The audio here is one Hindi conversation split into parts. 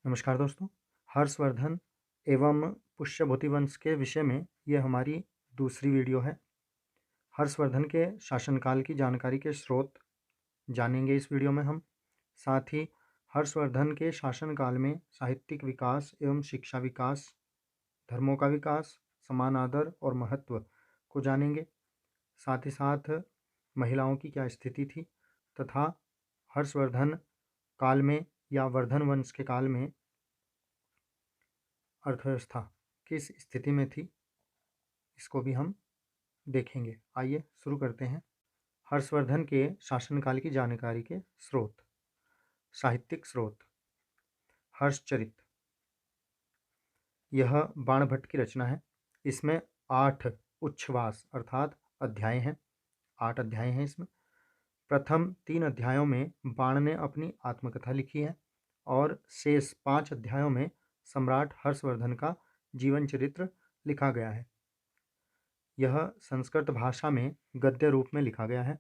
नमस्कार दोस्तों। हर्षवर्धन एवं पुष्यभूति वंश के विषय में ये हमारी दूसरी वीडियो है। हर्षवर्धन के शासनकाल की जानकारी के स्रोत जानेंगे इस वीडियो में हम। साथ ही हर्षवर्धन के शासनकाल में साहित्यिक विकास एवं शिक्षा विकास, धर्मों का विकास, समान आदर और महत्व को जानेंगे। साथ ही साथ महिलाओं की क्या स्थिति थी तथा हर्षवर्धन काल में या वर्धन वंश के काल में अर्थव्यवस्था किस स्थिति में थी, इसको भी हम देखेंगे। आइए शुरू करते हैं। हर्षवर्धन के शासनकाल की जानकारी के स्रोत। साहित्यिक स्रोत। हर्षचरित, यह बाणभट्ट की रचना है। इसमें 8 उच्छ्वास अर्थात अध्याय हैं। 8 अध्याय हैं इसमें। प्रथम 3 अध्यायों में बाण ने अपनी आत्मकथा लिखी है और शेष 5 अध्यायों में सम्राट हर्षवर्धन का जीवन चरित्र लिखा गया है। यह संस्कृत भाषा में गद्य रूप में लिखा गया है।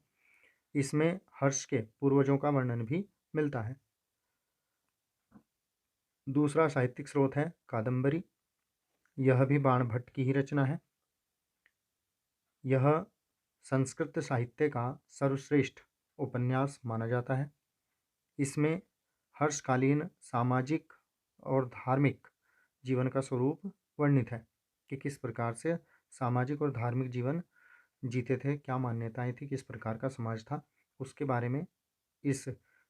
इसमें हर्ष के पूर्वजों का वर्णन भी मिलता है। दूसरा साहित्यिक स्रोत है कादंबरी। यह भी बाणभट्ट की ही रचना है। यह संस्कृत साहित्य का सर्वश्रेष्ठ उपन्यास माना जाता है। इसमें हर्षकालीन सामाजिक और धार्मिक जीवन का स्वरूप वर्णित है कि किस प्रकार से सामाजिक और धार्मिक जीवन जीते थे, क्या मान्यताएं थी, किस प्रकार का समाज था, उसके बारे में इस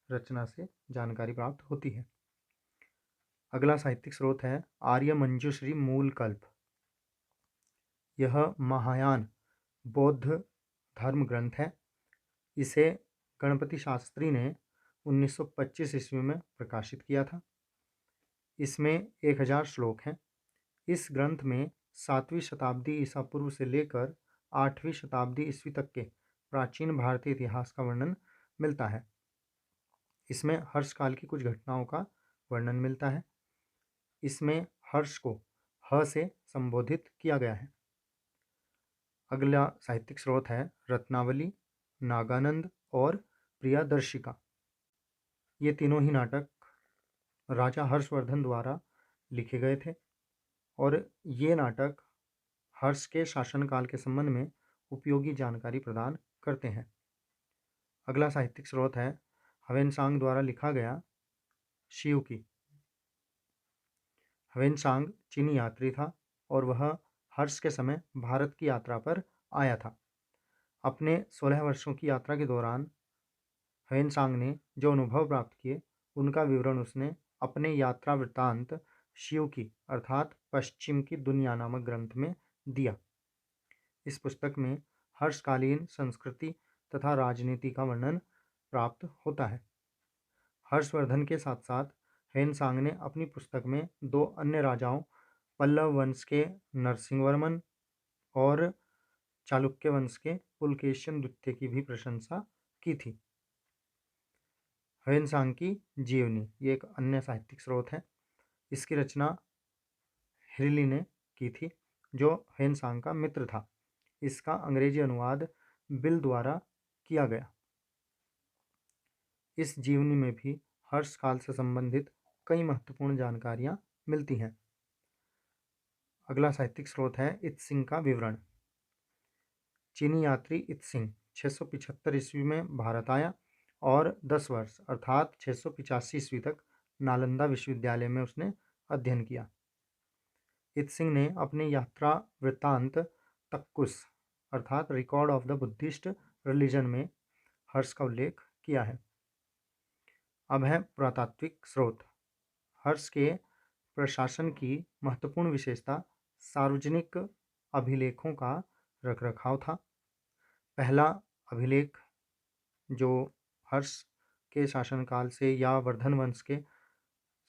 रचना से जानकारी प्राप्त होती है। अगला साहित्यिक स्रोत है आर्य मंजूश्री मूलकल्प। यह महायान बौद्ध धर्म ग्रंथ है। इसे गणपति शास्त्री ने 1925 ईस्वी में प्रकाशित किया था। इसमें 1000 श्लोक हैं। इस ग्रंथ में 7वीं शताब्दी ईसा पूर्व से लेकर 8वीं शताब्दी ईस्वी तक के प्राचीन भारतीय इतिहास का वर्णन मिलता है। इसमें हर्ष काल की कुछ घटनाओं का वर्णन मिलता है। इसमें हर्ष को ह से संबोधित किया गया है। अगला साहित्यिक स्रोत है रत्नावली, नागानंद और प्रियादर्शिका। ये तीनों ही नाटक राजा हर्षवर्धन द्वारा लिखे गए थे और ये नाटक हर्ष के शासनकाल के संबंध में उपयोगी जानकारी प्रदान करते हैं। अगला साहित्यिक स्रोत है ह्वेनसांग द्वारा लिखा गया शियुकी। ह्वेनसांग चीनी यात्री था और वह हर्ष के समय भारत की यात्रा पर आया था। अपने 16 वर्षों की यात्रा के दौरान ह्वेनसांग ने जो अनुभव प्राप्त किए उनका विवरण उसने अपने यात्रा वृत्तांत शियुकी अर्थात पश्चिम की दुनिया नामक ग्रंथ में दिया। इस पुस्तक में हर्षकालीन संस्कृति तथा राजनीति का वर्णन प्राप्त होता है। हर्षवर्धन के साथ साथ ह्वेनसांग ने अपनी पुस्तक में 2 अन्य राजाओं पल्लव वंश के नरसिंहवर्मन और चालुक्य वंश के पुलकेशिन द्वितीय की भी प्रशंसा की थी। ह्वेनसांग की जीवनी ये एक अन्य साहित्यिक स्रोत है। इसकी रचना हिरली ने की थी जो ह्वेनसांग का मित्र था। इसका अंग्रेजी अनुवाद बिल द्वारा किया गया। इस जीवनी में भी हर्ष काल से संबंधित कई महत्वपूर्ण जानकारियां मिलती हैं। अगला साहित्यिक स्रोत है इत्सिंग का विवरण। चीनी यात्री इत्सिंग 675 ईस्वी में भारत आया और 10 वर्ष अर्थात 685 ईस्वी तक नालंदा विश्वविद्यालय में उसने अध्ययन किया। इत्सिंग ने अपने यात्रा वृत्तांत तक्कुस अर्थात record of the Buddhist religion में हर्ष का उल्लेख किया है। अब है पुरातात्विक स्रोत। हर्ष के प्रशासन की महत्वपूर्ण विशेषता सार्वजनिक अभिलेखों का रखरखाव था। पहला अभिलेख जो हर्ष के शासनकाल से या वर्धन वंश के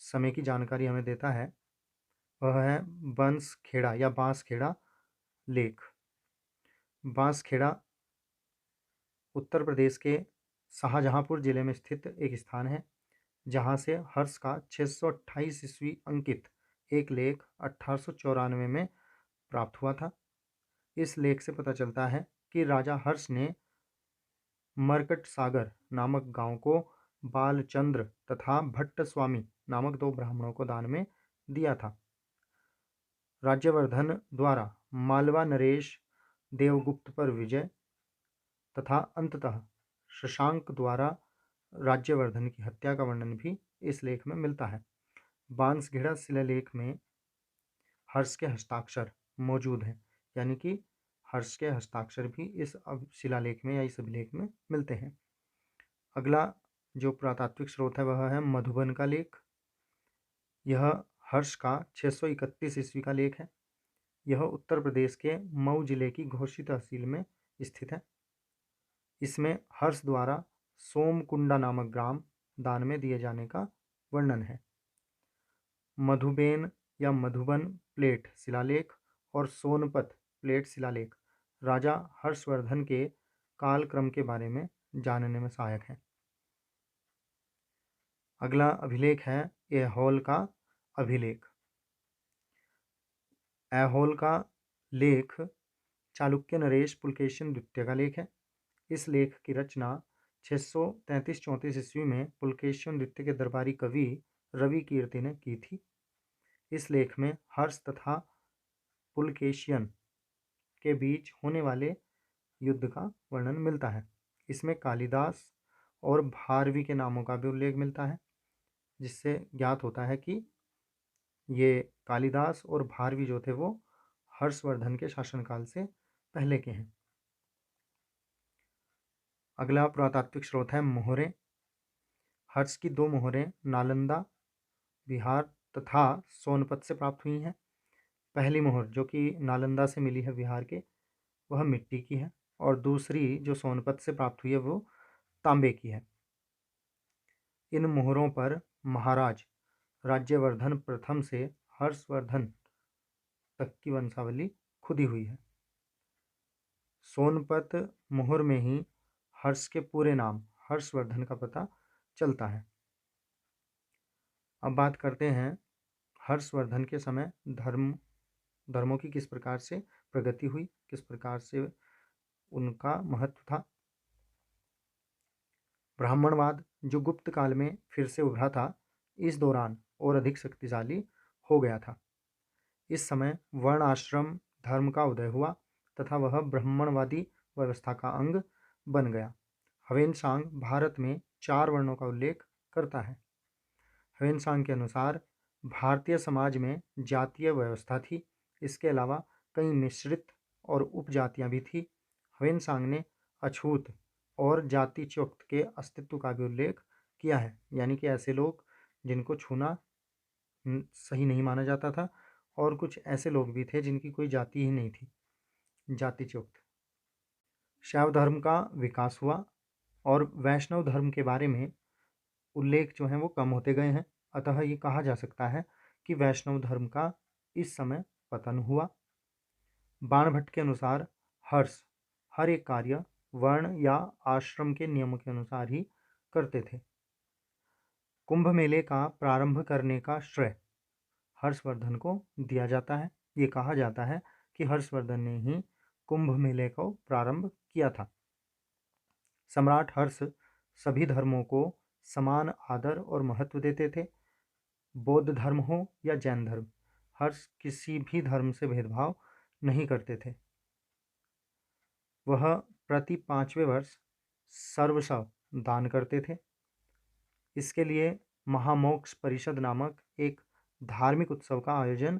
समय की जानकारी हमें देता है वह है बंसखेड़ा या बांसखेड़ा लेख। बांसखेड़ा उत्तर प्रदेश के शाहजहांपुर जिले में स्थित एक स्थान है जहां से हर्ष का 628 ईस्वी अंकित एक लेख 1894 में प्राप्त हुआ था। इस लेख से पता चलता है कि राजा हर्ष ने मरकट सागर नामक गांव को बालचंद्र तथा भट्ट स्वामी नामक 2 ब्राह्मणों को दान में दिया था। राज्यवर्धन द्वारा मालवा नरेश देवगुप्त पर विजय तथा अंततः शशांक द्वारा राज्यवर्धन की हत्या का वर्णन भी इस लेख में मिलता है। बांसघेड़ा शिलालेख में हर्ष के हस्ताक्षर मौजूद हैं, यानी कि हर्ष के हस्ताक्षर भी इस शिलालेख में या इस अभिलेख में मिलते हैं। अगला जो पुरातात्विक स्रोत है वह है मधुबन का लेख। यह हर्ष का 631 ईस्वी का लेख है। यह उत्तर प्रदेश के मऊ जिले की घोसी तहसील में स्थित है। इसमें हर्ष द्वारा सोमकुंडा नामक ग्राम दान में दिए जाने का वर्णन है। मधुबेन या मधुबन प्लेट शिलालेख और सोनपत प्लेट शिलालेख राजा हर्षवर्धन के कालक्रम के बारे में जानने में सहायक है। अगला अभिलेख है ऐहोल का अभिलेख। ऐहोल का लेख चालुक्य नरेश पुलकेशिन द्वितीय का लेख है। इस लेख की रचना 633-34 ईस्वी में पुलकेशिन द्वितीय के दरबारी कवि रवि कीर्ति ने की थी। इस लेख में हर्ष तथा पुलकेशियन के बीच होने वाले युद्ध का वर्णन मिलता है। इसमें कालिदास और भारवी के नामों का भी उल्लेख मिलता है, जिससे ज्ञात होता है कि ये कालिदास और भारवी जो थे वो हर्षवर्धन के शासनकाल से पहले के हैं। अगला पुरातात्विक स्रोत है मोहरें। हर्ष की 2 मोहरें नालंदा बिहार तथा सोनपत से प्राप्त हुई हैं। पहली मोहर जो कि नालंदा से मिली है बिहार के, वह मिट्टी की है, और दूसरी जो सोनपत से प्राप्त हुई है वो तांबे की है। इन मोहरों पर महाराज राज्यवर्धन प्रथम से हर्षवर्धन तक की वंशावली खुदी हुई है। सोनपत मोहर में ही हर्ष के पूरे नाम हर्षवर्धन का पता चलता है। अब बात करते हैं हर्षवर्धन के समय धर्मों की किस प्रकार से प्रगति हुई, किस प्रकार से उनका महत्व था। ब्राह्मणवाद जो गुप्त काल में फिर से उभरा था, इस दौरान और अधिक शक्तिशाली हो गया था। इस समय वर्ण आश्रम धर्म का उदय हुआ तथा वह ब्राह्मणवादी व्यवस्था का अंग बन गया। ह्वेन-सांग भारत में 4 वर्णों का उल्लेख करता है। ह्वेन-सांग के अनुसार भारतीय समाज में जातीय व्यवस्था थी। इसके अलावा कई मिश्रित और उपजातियां भी थी। ह्वेन-सांग ने अछूत और जातिच्युत के अस्तित्व का भी उल्लेख किया है, यानी कि ऐसे लोग जिनको छूना सही नहीं माना जाता था, और कुछ ऐसे लोग भी थे जिनकी कोई जाति ही नहीं थी, जातिच्युत। शैव धर्म का विकास हुआ और वैष्णव धर्म के बारे में उल्लेख जो हैं वो कम होते गए हैं। अतः ये कहा जा सकता है कि वैष्णव धर्म का इस समय पतन हुआ। बाणभट्ट के अनुसार हर्ष हर एक कार्य वर्ण या आश्रम के नियमों के अनुसार ही करते थे। कुंभ मेले का प्रारंभ करने का श्रेय हर्षवर्धन को दिया जाता है। ये कहा जाता है कि हर्षवर्धन ने ही कुंभ मेले को प्रारंभ किया था। सम्राट हर्ष सभी धर्मों को समान आदर और महत्व देते थे। बौद्ध धर्म हो या जैन धर्म, हर्ष किसी भी धर्म से भेदभाव नहीं करते थे। वह प्रति 5वें वर्ष सर्वस्व दान करते थे। इसके लिए महामोक्ष परिषद नामक एक धार्मिक उत्सव का आयोजन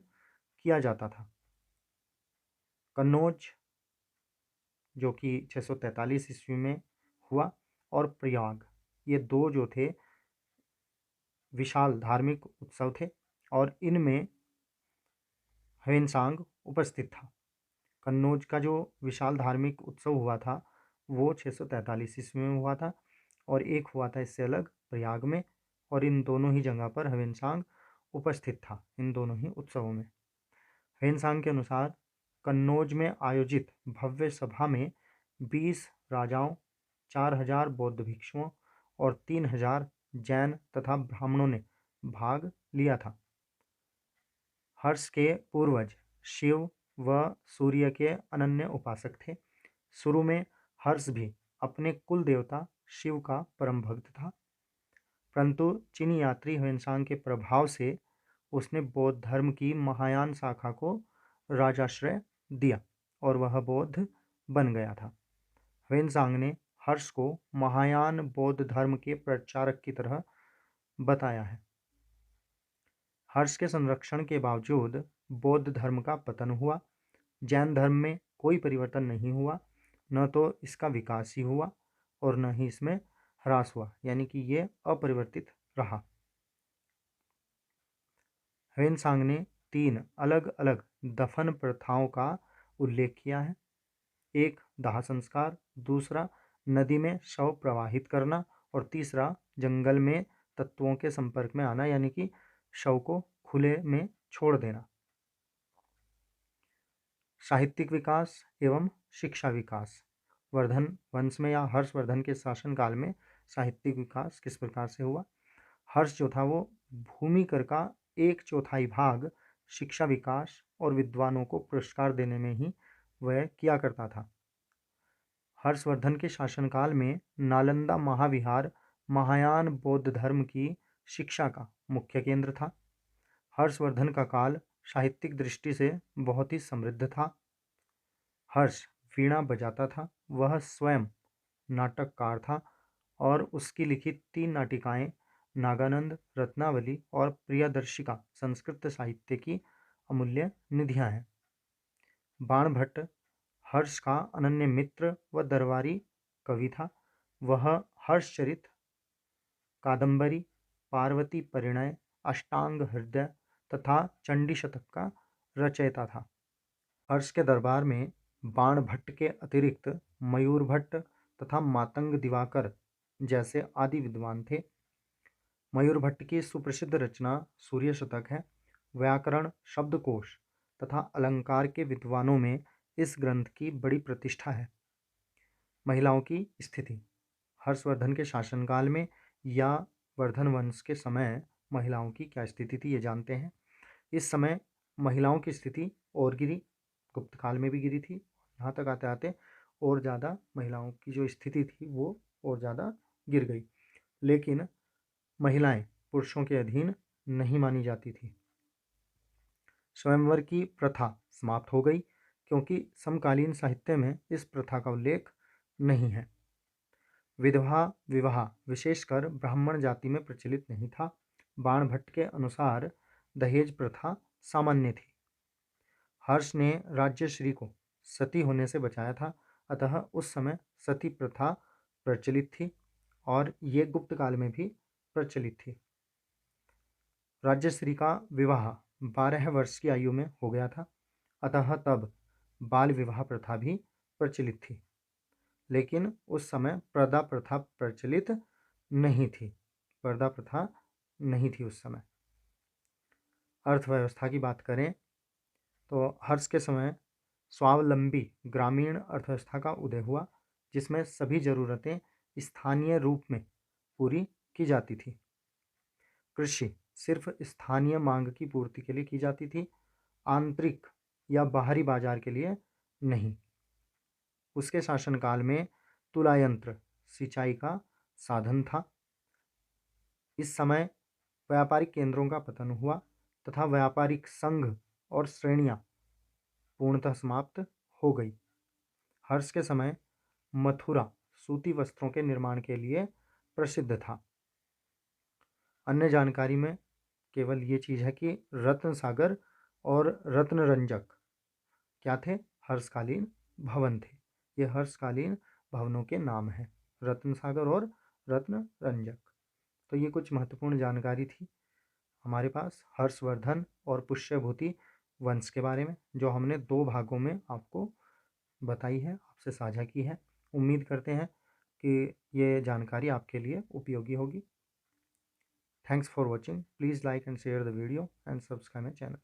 किया जाता था। कन्नौज जो कि 643 ईस्वी में हुआ, और प्रयाग, ये 2 जो थे विशाल धार्मिक उत्सव थे, और इनमें ह्वेन-सांग उपस्थित था। कन्नौज का जो विशाल धार्मिक उत्सव हुआ था वो 643 ईस्वी में हुआ था, और एक हुआ था इससे अलग प्रयाग में, और इन दोनों ही जगह पर ह्वेन-सांग उपस्थित था, इन दोनों ही उत्सवों में। ह्वेन-सांग के अनुसार कन्नौज में आयोजित भव्य सभा में 20 राजाओं, 4000 बौद्ध भिक्षुओं और 3000 जैन तथा ब्राह्मणों ने भाग लिया था। हर्ष के पूर्वज शिव व सूर्य के अनन्य उपासक थे। शुरू में हर्ष भी अपने कुल देवता शिव का परम भक्त था। परंतु चीनी यात्री ह्वेनसांग के प्रभाव से उसने बौद्ध धर्म की महायान शाखा को राजाश्रय दिया और वह बौद्ध बन गया था। ह्वेनसांग ने हर्ष को महायान बौद्ध धर्म के प्रचारक की तरह बताया है। हर्ष के संरक्षण के बावजूद बौद्ध धर्म का पतन हुआ। जैन धर्म में कोई परिवर्तन नहीं हुआ, न तो इसका विकास ही हुआ और न ही इसमें ह्रास हुआ, यानी कि ये अपरिवर्तित रहा। ह्वेनसांग ने 3 अलग अलग दफन प्रथाओं का उल्लेख किया है। एक दाह संस्कार, दूसरा नदी में शव प्रवाहित करना और तीसरा जंगल में तत्वों के संपर्क में आना, यानी कि शव को खुले में छोड़ देना। साहित्यिक विकास एवं शिक्षा विकास। वर्धन वंश में या हर्षवर्धन के शासनकाल में साहित्यिक विकास किस प्रकार से हुआ? हर्ष जो था वो भूमि कर का 1/4 भाग शिक्षा विकास और विद्वानों को पुरस्कार देने में ही व्यय किया करता था। हर्षवर्धन के शासनकाल में नालंदा महाविहार महायान बौद्ध धर्म की शिक्षा का मुख्य केंद्र था। हर्षवर्धन का काल साहित्यिक दृष्टि से बहुत ही समृद्ध था। हर्ष वीणा बजाता था, वह स्वयं नाटककार था और उसकी लिखित 3 नाटिकाएं नागानंद, रत्नावली और प्रियदर्शिका संस्कृत साहित्य की अमूल्य निधियां हैं। बाणभट्ट हर्ष का अनन्य मित्र व दरबारी कवि था। वह हर्षचरित, कादंबरी, पार्वती परिणय, अष्टांग हृदय तथा चंडी शतक का रचयिता था। हर्ष के दरबार में बाणभट्ट के अतिरिक्त मयूर भट्ट तथा मातंग दिवाकर जैसे आदि विद्वान थे। मयूर भट्ट की सुप्रसिद्ध रचना सूर्य शतक है। व्याकरण, शब्दकोश तथा अलंकार के विद्वानों में इस ग्रंथ की बड़ी प्रतिष्ठा है। महिलाओं की स्थिति। हर्षवर्धन के शासनकाल में या वर्धन वंश के समय महिलाओं की क्या स्थिति थी, ये जानते हैं। इस समय महिलाओं की स्थिति और गिरी, गुप्त काल में भी गिरी थी। यहाँ तक आते आते और ज़्यादा महिलाओं की जो स्थिति थी वो और ज़्यादा गिर गई, लेकिन महिलाएं पुरुषों के अधीन नहीं मानी जाती थी। स्वयंवर की प्रथा समाप्त हो गई क्योंकि समकालीन साहित्य में इस प्रथा का उल्लेख नहीं है। विधवा विवाह विशेषकर ब्राह्मण जाति में प्रचलित नहीं था। बाणभट्ट के अनुसार दहेज प्रथा सामान्य थी। हर्ष ने राज्यश्री को सती होने से बचाया था, अतः उस समय सती प्रथा प्रचलित थी और ये गुप्त काल में भी प्रचलित थी। राज्यश्री का विवाह 12 वर्ष की आयु में हो गया था, अतः तब बाल विवाह प्रथा भी प्रचलित थी, लेकिन उस समय पर्दा प्रथा प्रचलित नहीं थी। पर्दा प्रथा नहीं थी उस समय। अर्थव्यवस्था की बात करें तो हर्ष के समय स्वावलंबी ग्रामीण अर्थव्यवस्था का उदय हुआ, जिसमें सभी ज़रूरतें स्थानीय रूप में पूरी की जाती थी। कृषि सिर्फ स्थानीय मांग की पूर्ति के लिए की जाती थी, आंतरिक या बाहरी बाजार के लिए नहीं। उसके शासनकाल में तुला यंत्र सिंचाई का साधन था। इस समय व्यापारिक केंद्रों का पतन हुआ तथा व्यापारिक संघ और श्रेणियां पूर्णतः समाप्त हो गई। हर्ष के समय मथुरा सूती वस्त्रों के निर्माण के लिए प्रसिद्ध था। अन्य जानकारी में केवल ये चीज़ है कि रत्न सागर और रत्नरंजक क्या थे? हर्षकालीन भवन थे। ये हर्षकालीन भवनों के नाम हैं, रत्न सागर और रत्नरंजक। तो ये कुछ महत्वपूर्ण जानकारी थी हमारे पास हर्षवर्धन और पुष्यभूति वंश के बारे में, जो हमने 2 भागों में आपको बताई है, आपसे साझा की है। उम्मीद करते हैं कि ये जानकारी आपके लिए उपयोगी होगी। Thanks for watching. Please like and share the video and subscribe my channel.